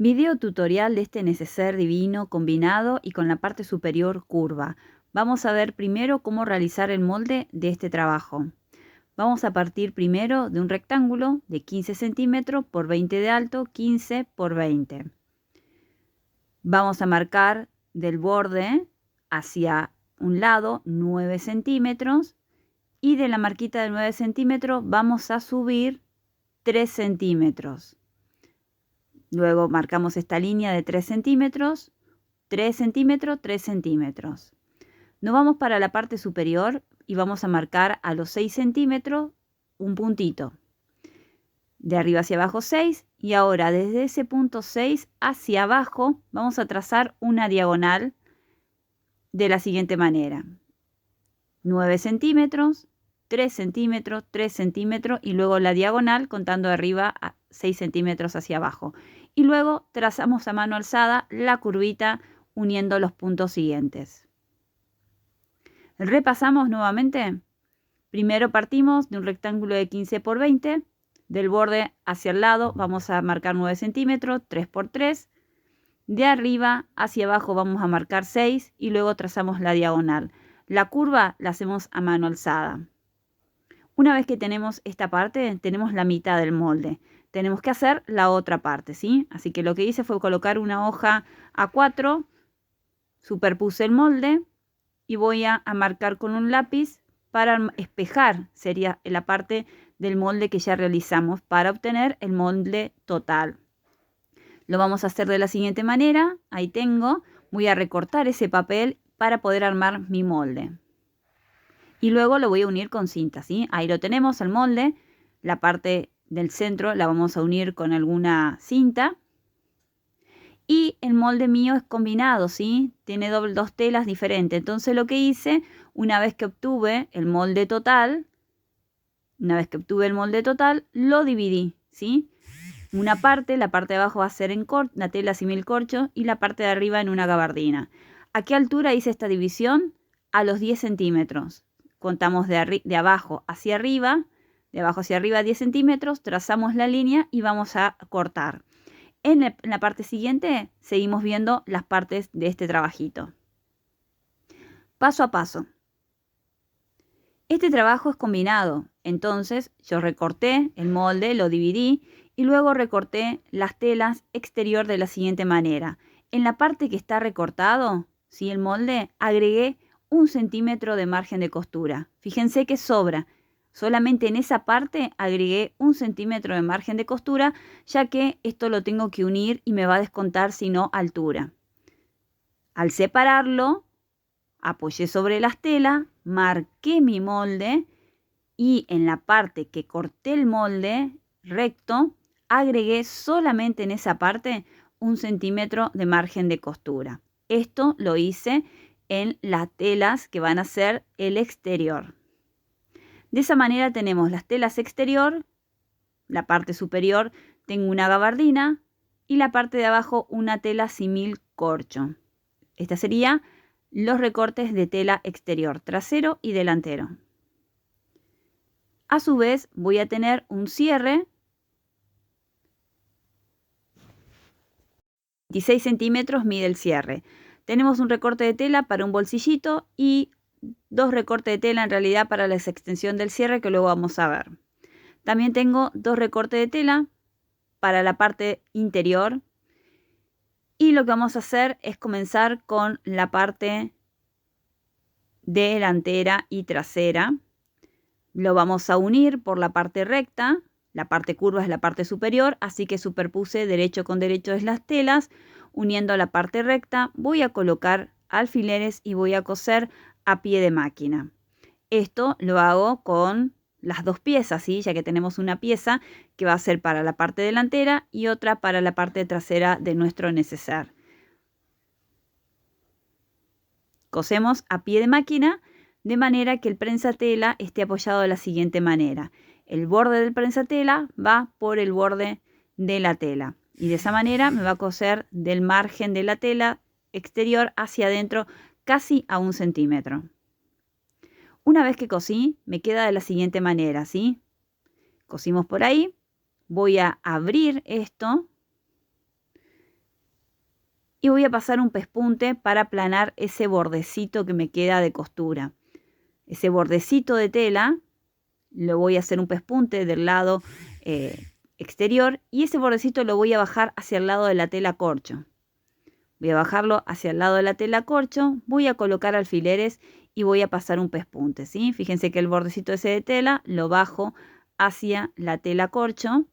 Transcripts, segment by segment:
Video tutorial de este neceser divino combinado y con la parte superior curva. Vamos a ver primero cómo realizar el molde de este trabajo. Vamos a partir primero de un rectángulo de 15 centímetros por 20 de alto, 15 por 20. Vamos a marcar del borde hacia un lado 9 centímetros y de la marquita de 9 centímetros vamos a subir 3 centímetros. Luego marcamos esta línea de 3 centímetros, 3 centímetros, 3 centímetros. Nos vamos para la parte superior y vamos a marcar a los 6 centímetros un puntito. De arriba hacia abajo 6 y ahora desde ese punto 6 hacia abajo vamos a trazar una diagonal de la siguiente manera. 9 centímetros, 3 centímetros, 3 centímetros y luego la diagonal contando de arriba a 6 centímetros hacia abajo. Y luego trazamos a mano alzada la curvita uniendo los puntos siguientes. Repasamos nuevamente. Primero partimos de un rectángulo de 15 por 20. Del borde hacia el lado vamos a marcar 9 centímetros, 3 por 3. De arriba hacia abajo vamos a marcar 6 y luego trazamos la diagonal. La curva la hacemos a mano alzada. Una vez que tenemos esta parte, tenemos la mitad del molde. Tenemos que hacer la otra parte, ¿sí? Así que lo que hice fue colocar una hoja A4, superpuse el molde y voy a marcar con un lápiz para espejar, sería la parte del molde que ya realizamos para obtener el molde total. Lo vamos a hacer de la siguiente manera. Ahí tengo, voy a recortar ese papel para poder armar mi molde. Y luego lo voy a unir con cinta, ¿sí? Ahí lo tenemos, el molde. La parte del centro la vamos a unir con alguna cinta. Y el molde mío es combinado, ¿sí? Tiene dos telas diferentes. Entonces lo que hice, una vez que obtuve el molde total, lo dividí, ¿sí? Una parte, la parte de abajo va a ser en la tela simil corcho y la parte de arriba en una gabardina. ¿A qué altura hice esta división? A los 10 centímetros. Contamos de abajo hacia arriba, 10 centímetros, trazamos la línea y vamos a cortar. En la parte siguiente seguimos viendo las partes de este trabajito. Paso a paso. Este trabajo es combinado, entonces yo recorté el molde, lo dividí y luego recorté las telas exterior de la siguiente manera. En la parte que está recortado, ¿sí? El molde, agregué 1 centímetro de margen de costura. Fíjense que sobra. Solamente en esa parte agregué 1 centímetro de margen de costura, ya que esto lo tengo que unir y me va a descontar si no altura. Al separarlo, apoyé sobre las telas, marqué mi molde y en la parte que corté el molde recto, agregué solamente en esa parte 1 centímetro de margen de costura. Esto lo hice en las telas que van a ser el exterior. De esa manera tenemos las telas exterior, la parte superior tengo una gabardina y la parte de abajo una tela simil corcho. Esta sería los recortes de tela exterior, trasero y delantero. A su vez voy a tener un cierre, 26 centímetros mide el cierre. Tenemos un recorte de tela para un bolsillito y 2 recortes de tela en realidad para la extensión del cierre que luego vamos a ver. También tengo 2 recortes de tela para la parte interior. Y lo que vamos a hacer es comenzar con la parte delantera y trasera. Lo vamos a unir por la parte recta. La parte curva es la parte superior, así que superpuse derecho con derecho es las telas. Uniendo la parte recta, voy a colocar alfileres y voy a coser a pie de máquina. Esto lo hago con las dos piezas, ¿sí? Ya que tenemos una pieza que va a ser para la parte delantera y otra para la parte trasera de nuestro neceser. Cosemos a pie de máquina de manera que el prensatela esté apoyado de la siguiente manera. El borde del prensatela va por el borde de la tela y de esa manera me va a coser del margen de la tela exterior hacia adentro casi a 1 centímetro. Una vez que cosí, me queda de la siguiente manera, ¿sí? Cosimos por ahí, voy a abrir esto y voy a pasar un pespunte para aplanar ese bordecito que me queda de costura. Ese bordecito de tela lo voy a hacer un pespunte del lado exterior y ese bordecito lo voy a bajar hacia el lado de la tela corcho. Voy a bajarlo hacia el lado de la tela corcho, voy a colocar alfileres y voy a pasar un pespunte, ¿sí? Fíjense que el bordecito ese de tela lo bajo hacia la tela corcho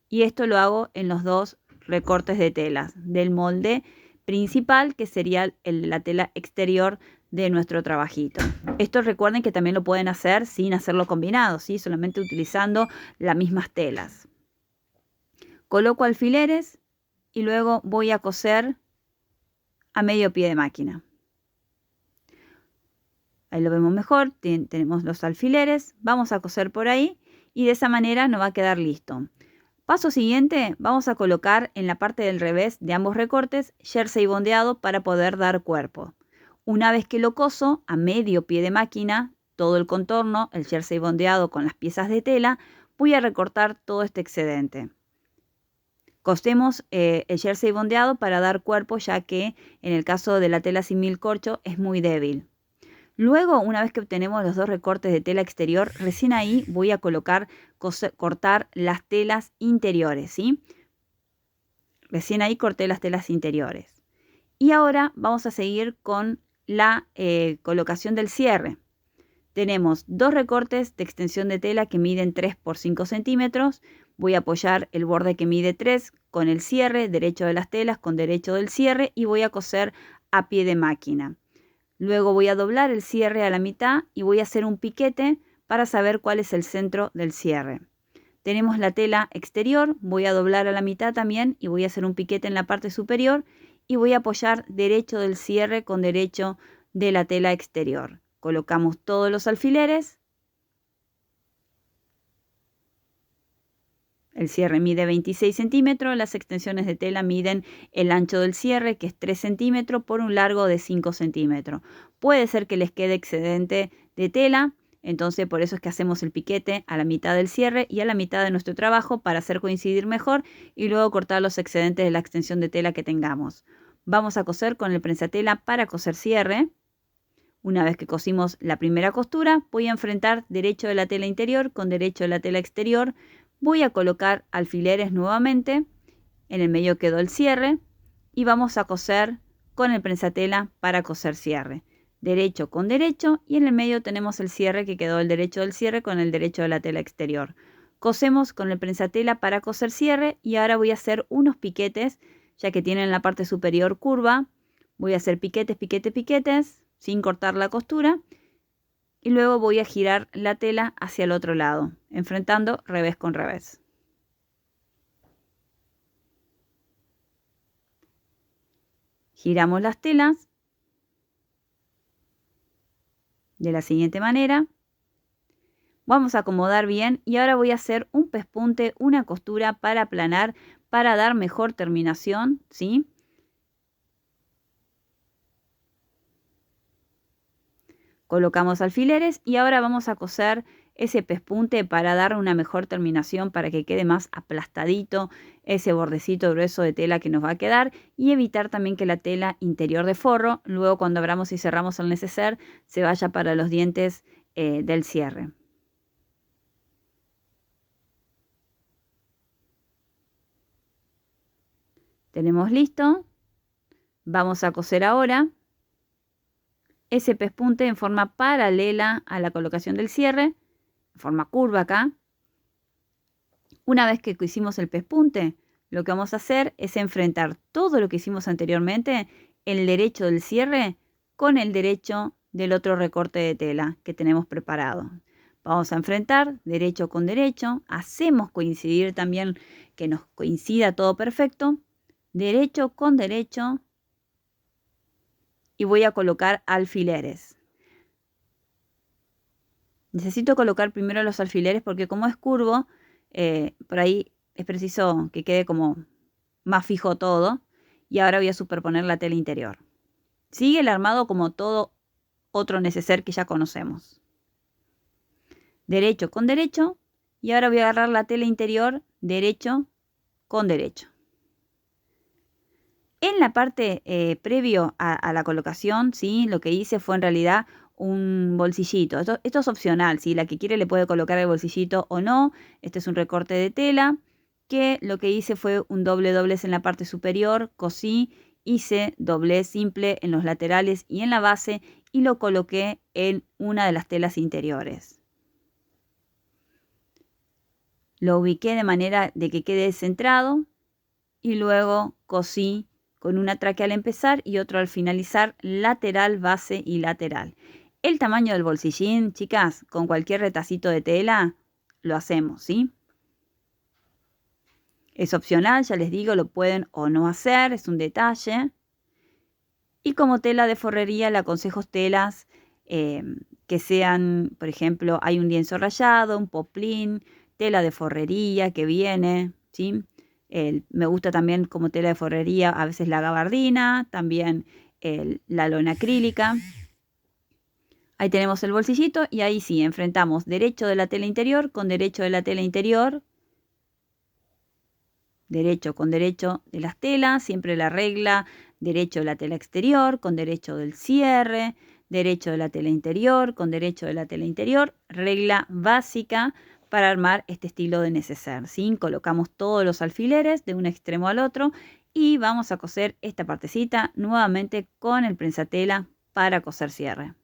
y esto lo hago en los dos recortes de telas del molde principal, que sería la tela exterior de nuestro trabajito. Esto recuerden que también lo pueden hacer sin hacerlo combinado, ¿sí? Solamente utilizando las mismas telas. Coloco alfileres y luego voy a coser a medio pie de máquina. Ahí lo vemos mejor, tenemos los alfileres, vamos a coser por ahí y de esa manera nos va a quedar listo. Paso siguiente, vamos a colocar en la parte del revés de ambos recortes jersey bondeado para poder dar cuerpo. Una vez que lo coso a medio pie de máquina, todo el contorno, el jersey bondeado con las piezas de tela, voy a recortar todo este excedente. Cosemos el jersey bondeado para dar cuerpo, ya que en el caso de la tela símil corcho es muy débil. Luego, una vez que obtenemos los dos recortes de tela exterior, recién ahí voy a cortar las telas interiores, ¿sí? Recién ahí corté las telas interiores. Y ahora vamos a seguir con la colocación del cierre. Tenemos dos recortes de extensión de tela que miden 3 por 5 centímetros. Voy a apoyar el borde que mide 3 con el cierre, derecho de las telas con derecho del cierre y voy a coser a pie de máquina. Luego voy a doblar el cierre a la mitad y voy a hacer un piquete para saber cuál es el centro del cierre. Tenemos la tela exterior, voy a doblar a la mitad también y voy a hacer un piquete en la parte superior y voy a apoyar derecho del cierre con derecho de la tela exterior. Colocamos todos los alfileres. El cierre mide 26 centímetros, las extensiones de tela miden el ancho del cierre, que es 3 centímetros, por un largo de 5 centímetros. Puede ser que les quede excedente de tela, entonces por eso es que hacemos el piquete a la mitad del cierre y a la mitad de nuestro trabajo para hacer coincidir mejor y luego cortar los excedentes de la extensión de tela que tengamos. Vamos a coser con el prensatela para coser cierre. Una vez que cosimos la primera costura, voy a enfrentar derecho de la tela interior con derecho de la tela exterior. Voy a colocar alfileres nuevamente, en el medio quedó el cierre y vamos a coser con el prensatela para coser cierre. Derecho con derecho y en el medio tenemos el cierre que quedó el derecho del cierre con el derecho de la tela exterior. Cosemos con el prensatela para coser cierre y ahora voy a hacer unos piquetes, ya que tienen la parte superior curva. Voy a hacer piquetes, piquetes, piquetes sin cortar la costura. Y luego voy a girar la tela hacia el otro lado, enfrentando revés con revés. Giramos las telas de la siguiente manera. Vamos a acomodar bien y ahora voy a hacer un pespunte, una costura para aplanar, para dar mejor terminación, ¿sí? Colocamos alfileres y ahora vamos a coser ese pespunte para dar una mejor terminación, para que quede más aplastadito ese bordecito grueso de tela que nos va a quedar y evitar también que la tela interior de forro, luego cuando abramos y cerramos el neceser, se vaya para los dientes del cierre. Tenemos listo. Vamos a coser ahora ese pespunte en forma paralela a la colocación del cierre, en forma curva acá. Una vez que hicimos el pespunte, lo que vamos a hacer es enfrentar todo lo que hicimos anteriormente, el derecho del cierre con el derecho del otro recorte de tela que tenemos preparado. Vamos a enfrentar derecho con derecho, hacemos coincidir también que nos coincida todo perfecto, derecho con derecho, y voy a colocar alfileres. Necesito colocar primero los alfileres porque como es curvo, por ahí es preciso que quede como más fijo todo. Y ahora voy a superponer la tela interior. Sigue el armado como todo otro neceser que ya conocemos. Derecho con derecho. Y ahora voy a agarrar la tela interior derecho con derecho. En la parte previo a la colocación, ¿sí? Lo que hice fue en realidad un bolsillito. Esto es opcional, ¿sí? La que quiere le puede colocar el bolsillito o no. Este es un recorte de tela que lo que hice fue un doble doblez en la parte superior, cosí, hice doblez simple en los laterales y en la base y lo coloqué en una de las telas interiores. Lo ubiqué de manera de que quede centrado y luego cosí con una traque al empezar y otro al finalizar, lateral, base y lateral. El tamaño del bolsillín, chicas, con cualquier retacito de tela, lo hacemos, ¿sí? Es opcional, ya les digo, lo pueden o no hacer, es un detalle. Y como tela de forrería, le aconsejo telas que sean, por ejemplo, hay un lienzo rayado, un poplín, tela de forrería que viene, ¿sí? Me gusta también como tela de forrería a veces la gabardina, también la lona acrílica. Ahí tenemos el bolsillito y ahí sí, enfrentamos derecho de la tela interior con derecho de la tela interior, derecho con derecho de las telas, siempre la regla, derecho de la tela exterior con derecho del cierre, derecho de la tela interior con derecho de la tela interior, regla básica para armar este estilo de neceser, ¿sí? Colocamos todos los alfileres de un extremo al otro y vamos a coser esta partecita nuevamente con el prensatela para coser cierre.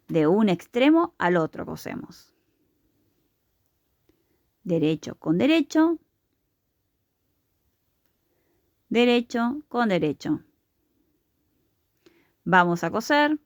De un extremo al otro cosemos. Derecho con derecho, derecho con derecho. Vamos a coser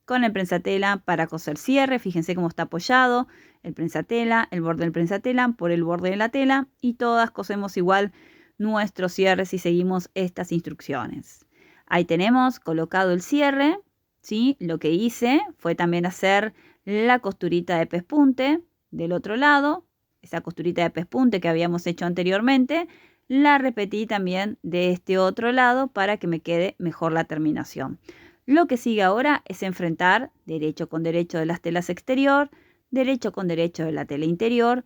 con el prensatela para coser cierre. Fíjense cómo está apoyado el prensatela, el borde del prensatela por el borde de la tela y todas cosemos igual nuestro cierre si seguimos estas instrucciones. Ahí tenemos colocado el cierre, ¿sí? Lo que hice fue también hacer la costurita de pespunte del otro lado, esa costurita de pespunte que habíamos hecho anteriormente, la repetí también de este otro lado para que me quede mejor la terminación. Lo que sigue ahora es enfrentar derecho con derecho de las telas exterior, derecho con derecho de la tela interior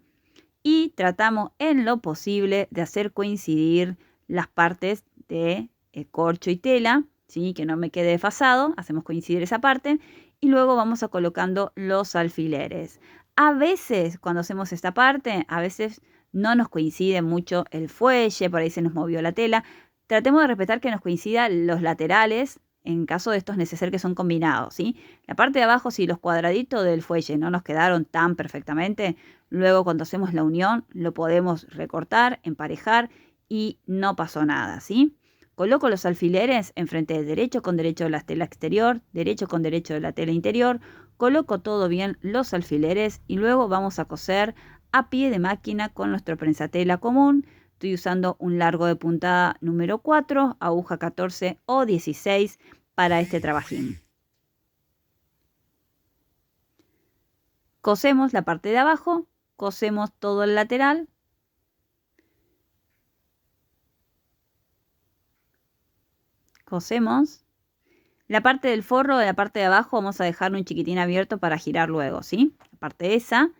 y tratamos en lo posible de hacer coincidir las partes de corcho y tela, ¿sí? Que no me quede desfasado, hacemos coincidir esa parte y luego vamos a colocando los alfileres. A veces cuando hacemos esta parte, a veces no nos coincide mucho el fuelle, por ahí se nos movió la tela. Tratemos de respetar que nos coincidan los laterales en caso de estos neceser que son combinados, ¿sí? La parte de abajo, si los cuadraditos del fuelle no nos quedaron tan perfectamente, luego cuando hacemos la unión lo podemos recortar, emparejar y no pasó nada, ¿sí? Coloco los alfileres enfrente de derecho con derecho de la tela exterior, derecho con derecho de la tela interior, coloco todo bien los alfileres y luego vamos a coser a pie de máquina con nuestro prensatela común. Estoy usando un largo de puntada número 4, aguja 14 o 16 para este trabajín. Cosemos la parte de abajo, cosemos todo el lateral. Cosemos. La parte del forro de la parte de abajo vamos a dejar un chiquitín abierto para girar luego, ¿sí? La parte esa,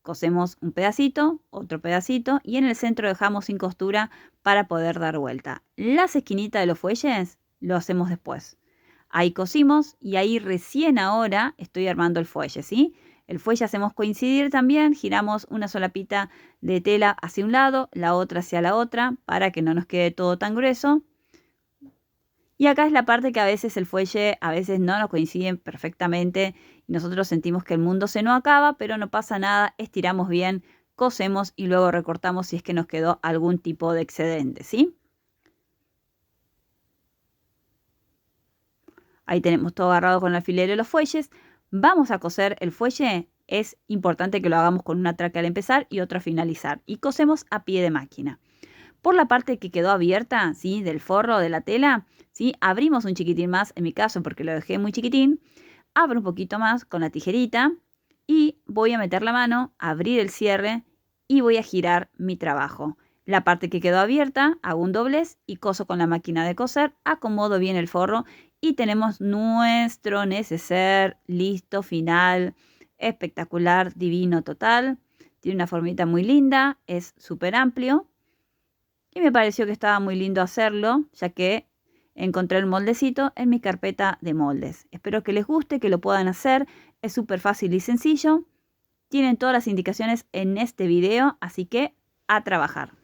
cosemos un pedacito, otro pedacito y en el centro dejamos sin costura para poder dar vuelta. Las esquinitas de los fuelles lo hacemos después. Ahí cosimos y ahí recién ahora estoy armando el fuelle, ¿sí? El fuelle hacemos coincidir también, giramos una solapita de tela hacia un lado, la otra hacia la otra para que no nos quede todo tan grueso. Y acá es la parte que a veces el fuelle, a veces no nos coinciden perfectamente y nosotros sentimos que el mundo se nos acaba, pero no pasa nada, estiramos bien, cosemos y luego recortamos si es que nos quedó algún tipo de excedente, ¿sí? Ahí tenemos todo agarrado con el alfiler de los fuelles. Vamos a coser el fuelle. Es importante que lo hagamos con una traque al empezar y otra al finalizar. Y cosemos a pie de máquina. Por la parte que quedó abierta, ¿sí? Del forro de la tela, ¿sí? Abrimos un chiquitín más, en mi caso porque lo dejé muy chiquitín. Abro un poquito más con la tijerita y voy a meter la mano, abrir el cierre y voy a girar mi trabajo. La parte que quedó abierta, hago un doblez y coso con la máquina de coser, acomodo bien el forro y tenemos nuestro neceser listo, final, espectacular, divino, total. Tiene una formita muy linda, es súper amplio. Y me pareció que estaba muy lindo hacerlo, ya que Encontré el moldecito en mi carpeta de moldes. Espero que les guste, que lo puedan hacer. Es súper fácil y sencillo. Tienen todas las indicaciones en este video, así que a trabajar.